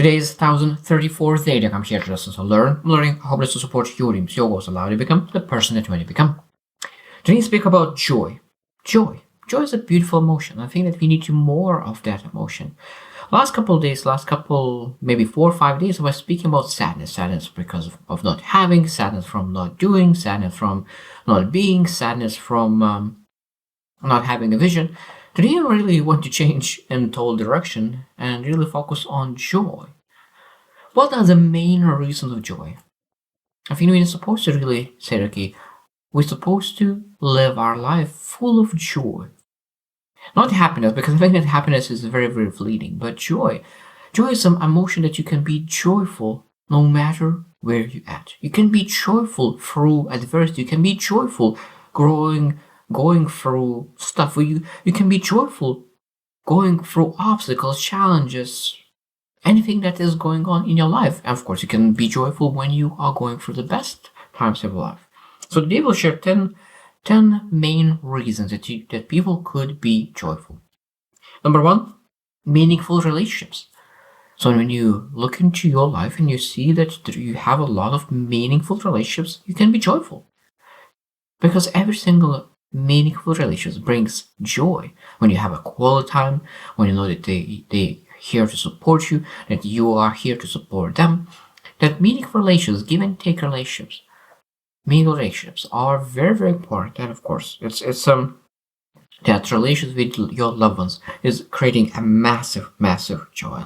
Today is 1034th day that I'm here to listen to learning how to support your dreams, your goals, allow you to become the person that you want to become. Today we speak about joy. Joy is a beautiful emotion. I think that we need more of that emotion. Last couple of days, maybe 4 or 5 days, I was speaking about sadness. Sadness because of not having, sadness from not doing, sadness from not being, sadness from not having a vision. Today, I really want to change in total direction and really focus on joy. What are the main reasons of joy? I think we're supposed to really say, okay, we're supposed to live our life full of joy. Not happiness, because I think that happiness is very, very fleeting, but joy. Joy is some emotion that you can be joyful no matter where you're at. You can be joyful through adversity. You can be joyful going through stuff. You can be joyful going through obstacles, challenges, anything that is going on in your life. And of course, you can be joyful when you are going through the best times of your life. So today we'll share 10 main reasons that people could be joyful. Number one, meaningful relationships. So when you look into your life and you see that you have a lot of meaningful relationships, you can be joyful. Because every single meaningful relationship brings joy. When you have a quality time, when you know that they here to support you, that you are here to support them, that meaningful relationships, give and take relationships, meaningful relationships are very, very important. And of course, it's that relations with your loved ones is creating a massive, massive joy.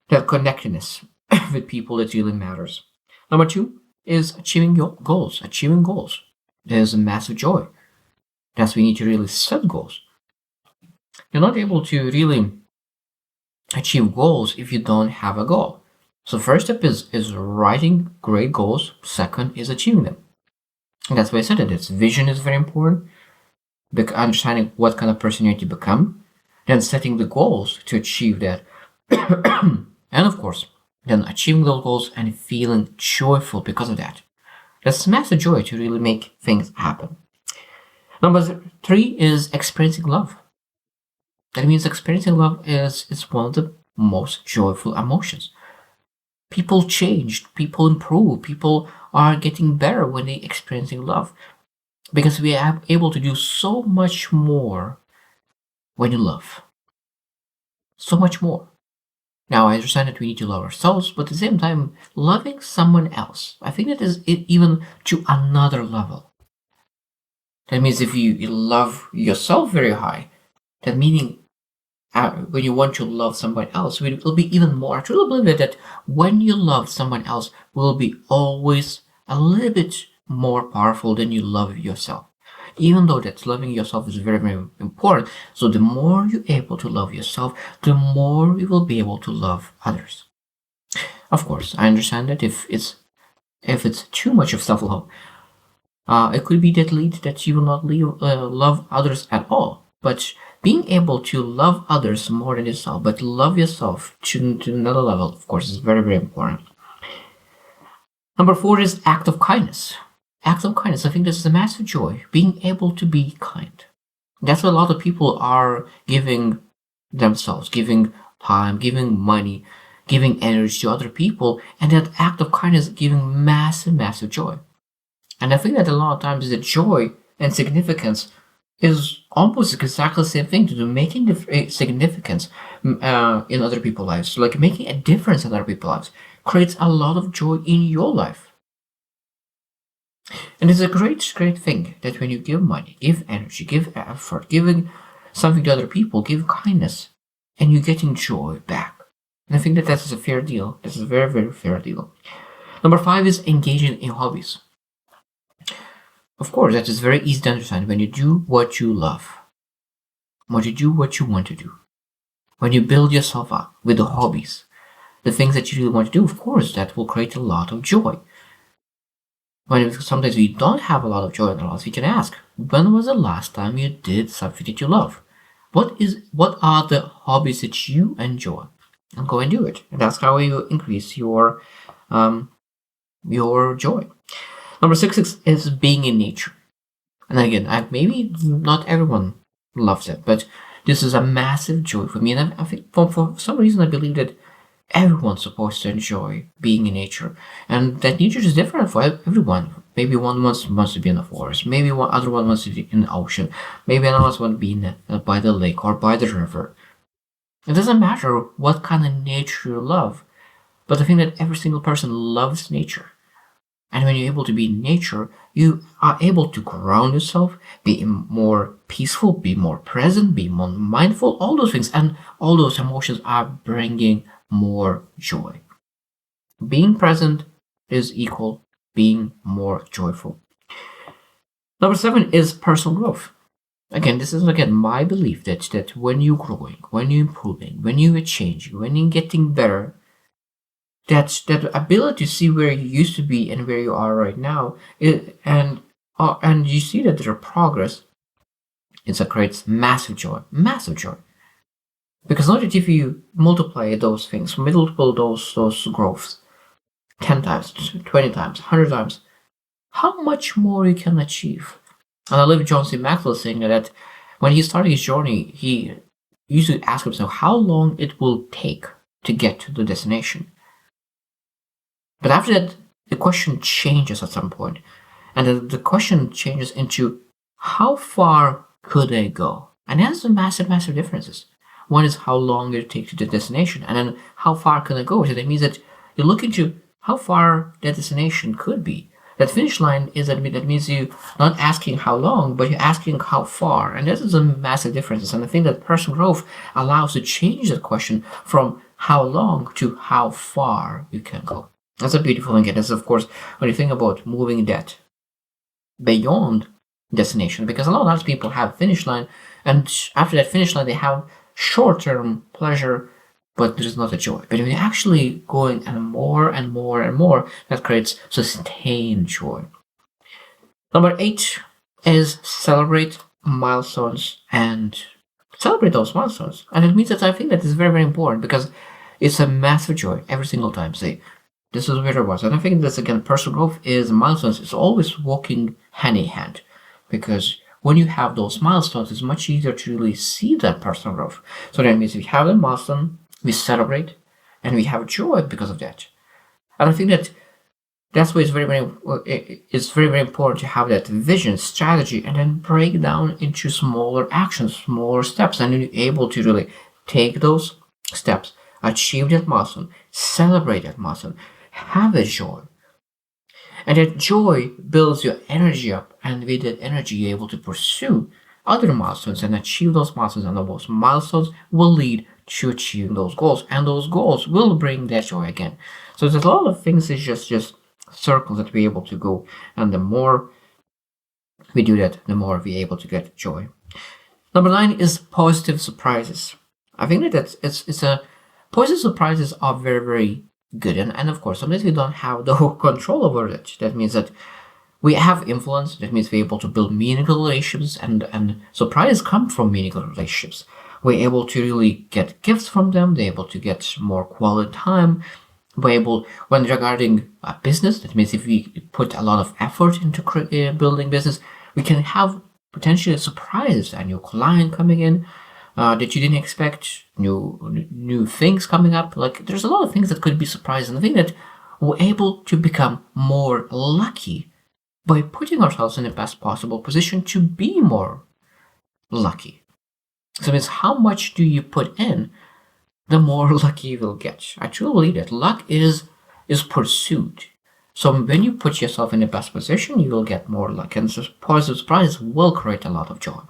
That connectedness with people that really matters. Number two is achieving your goals. Achieving goals is a massive joy. That's we need to really set goals. You're not able to really achieve goals if you don't have a goal. So first step is writing great goals. Second is achieving them. And that's why I said it. It's vision is very important. Understanding what kind of person you need to become. Then setting the goals to achieve that. And of course, then achieving those goals and feeling joyful because of that. That's massive joy to really make things happen. Number three is experiencing love. That means experiencing love is one of the most joyful emotions. People change, people improve, people are getting better when they experiencing love. Because we are able to do so much more when you love. So much more. Now, I understand that we need to love ourselves, but at the same time, loving someone else, I think that is it even to another level. That means if you love yourself very high, that meaning when you want to love someone else, it will be even more. I truly believe that when you love someone else, will be always a little bit more powerful than you love yourself. Even though that loving yourself is very, very important. So the more you're able to love yourself, the more you will be able to love others. Of course, I understand that if it's too much of self-love, it could be that lead that you will not love others at all. But being able to love others more than yourself, but love yourself to another level, of course, is very, very important. Number four is act of kindness. Acts of kindness, I think this is a massive joy, being able to be kind. That's what a lot of people are giving themselves, giving time, giving money, giving energy to other people, and that act of kindness giving massive, massive joy. And I think that a lot of times the joy and significance is almost exactly the same thing to do, making the significance in other people's lives. So like making a difference in other people's lives creates a lot of joy in your life. And it's a great, great thing that when you give money, give energy, give effort, giving something to other people, give kindness, and you're getting joy back. And I think that is a fair deal. This is a very, very fair deal. Number five is engaging in hobbies. Of course, that is very easy to understand when you do what you love, when you do what you want to do, when you build yourself up with the hobbies, the things that you really want to do, of course, that will create a lot of joy. When sometimes we don't have a lot of joy in our lives, we can ask, when was the last time you did something that you love? What are the hobbies that you enjoy? And go and do it. And that's how you increase your joy. Number six is being in nature. And again, maybe not everyone loves it, but this is a massive joy for me. And I think for some reason I believe that Everyone's supposed to enjoy being in nature, and that nature is different for everyone. Maybe one wants to be in the forest, maybe one other one wants to be in the ocean, maybe another one wants to be by the lake or by the river. It doesn't matter what kind of nature you love, but the thing that every single person loves nature. And when you're able to be in nature, you are able to ground yourself, be more peaceful, be more present, be more mindful, all those things. And all those emotions are bringing more joy. Being present is equal being more joyful. Number 7 is personal growth. Again, this is my belief that when you're growing, when you're improving, when you're changing, when you're getting better, that ability to see where you used to be and where you are right now, and you see that there's progress, it creates massive joy. Because not that if you multiply those things, multiple those growths 10 times, 20 times, 100 times, how much more you can achieve. And I love John C. Maxwell saying that when he started his journey, he used to ask himself how long it will take to get to the destination. But after that, the question changes at some point. And the question changes into how far could I go? And that's a massive differences. One is how long it takes to the destination, and then how far can I go? So that means that you look into how far that destination could be. That finish line that means you not asking how long, but you're asking how far. And this is a massive difference. And I think that personal growth allows to change that question from how long to how far you can go. That's a beautiful thing. And that's, of course, when you think about moving that beyond destination, because a lot of people have a finish line, and after that finish line, they have short-term pleasure, but there's not a joy. But when you're actually going and more, that creates sustained joy. Number 8 is celebrate milestones and celebrate those milestones. And it means that I think that is very important because it's a massive joy every single time. Say, this is where I was. And I think that's, again, personal growth is milestones. It's always walking hand in hand, because when you have those milestones, it's much easier to really see that personal growth. So that means we have a milestone, we celebrate, and we have joy because of that. And I think that's why it's very important to have that vision, strategy, and then break down into smaller actions, smaller steps, and then you're able to really take those steps, achieve that milestone, celebrate that milestone, have a joy. And that joy builds your energy up, and with that energy, you're able to pursue other milestones and achieve those milestones, and those milestones will lead to achieving those goals, and those goals will bring that joy again. So there's a lot of things, it's just circles that we're able to go, and the more we do that, the more we're able to get joy. Number 9 is positive surprises. I think that it's a positive surprises are very good, and of course sometimes we don't have the whole control over it. That means that we have influence. That means we're able to build meaningful relationships, and surprises come from meaningful relationships. We're able to really get gifts from them. They're able to get more quality time. We're able, when regarding a business, that means if we put a lot of effort into building business, we can have potentially surprises, a new client coming in that you didn't expect, new things coming up. Like, there's a lot of things that could be surprising. I think that we're able to become more lucky by putting ourselves in the best possible position to be more lucky. So it means how much do you put in, the more lucky you will get. I truly believe that luck is pursued. So when you put yourself in the best position, you will get more luck, and positive surprise will create a lot of joy.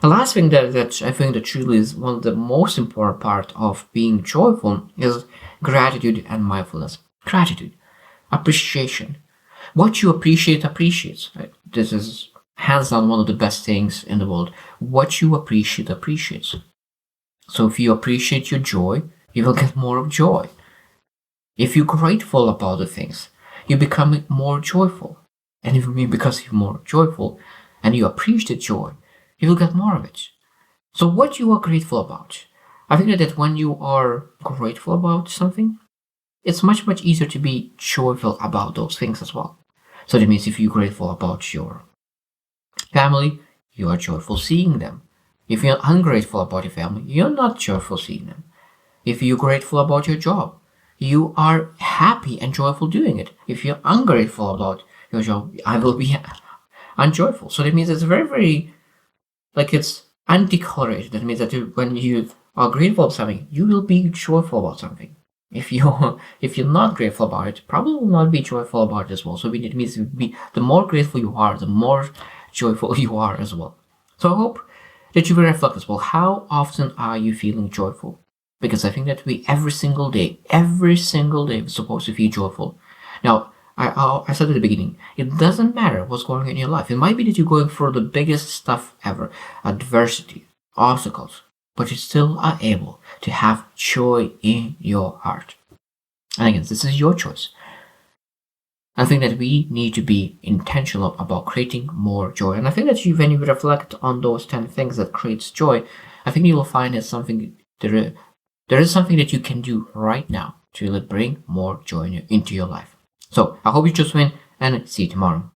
The last thing that I think that truly is one of the most important part of being joyful is gratitude and mindfulness. Gratitude, appreciation. What you appreciate appreciates. Right? This is hands down one of the best things in the world. What you appreciate appreciates. So if you appreciate your joy, you will get more of joy. If you're grateful about the things, you become more joyful. And because you're more joyful and you appreciate joy, you will get more of it. So what you are grateful about? I think that when you are grateful about something, it's much easier to be joyful about those things as well. So that means if you're grateful about your family, you are joyful seeing them. If you're ungrateful about your family, you're not joyful seeing them. If you're grateful about your job, you are happy and joyful doing it. If you're ungrateful about your job, I will be unjoyful. So that means it's very, very, like, it's anti-correlated. That means that when you are grateful of something, you will be joyful about something. If you're not grateful about it, probably will not be joyful about it as well. So it means the more grateful you are, the more joyful you are as well. So I hope that you will reflect as well. How often are you feeling joyful? Because I think that every single day, we're supposed to feel joyful. Now, I said at the beginning, it doesn't matter what's going on in your life. It might be that you're going through the biggest stuff ever, adversity, obstacles, but you still are able to have joy in your heart. And again, this is your choice. I think that we need to be intentional about creating more joy. And I think that when you reflect on those 10 things that creates joy, I think you will find that there is something that you can do right now to bring more joy into your life. So I hope you just win and see you tomorrow.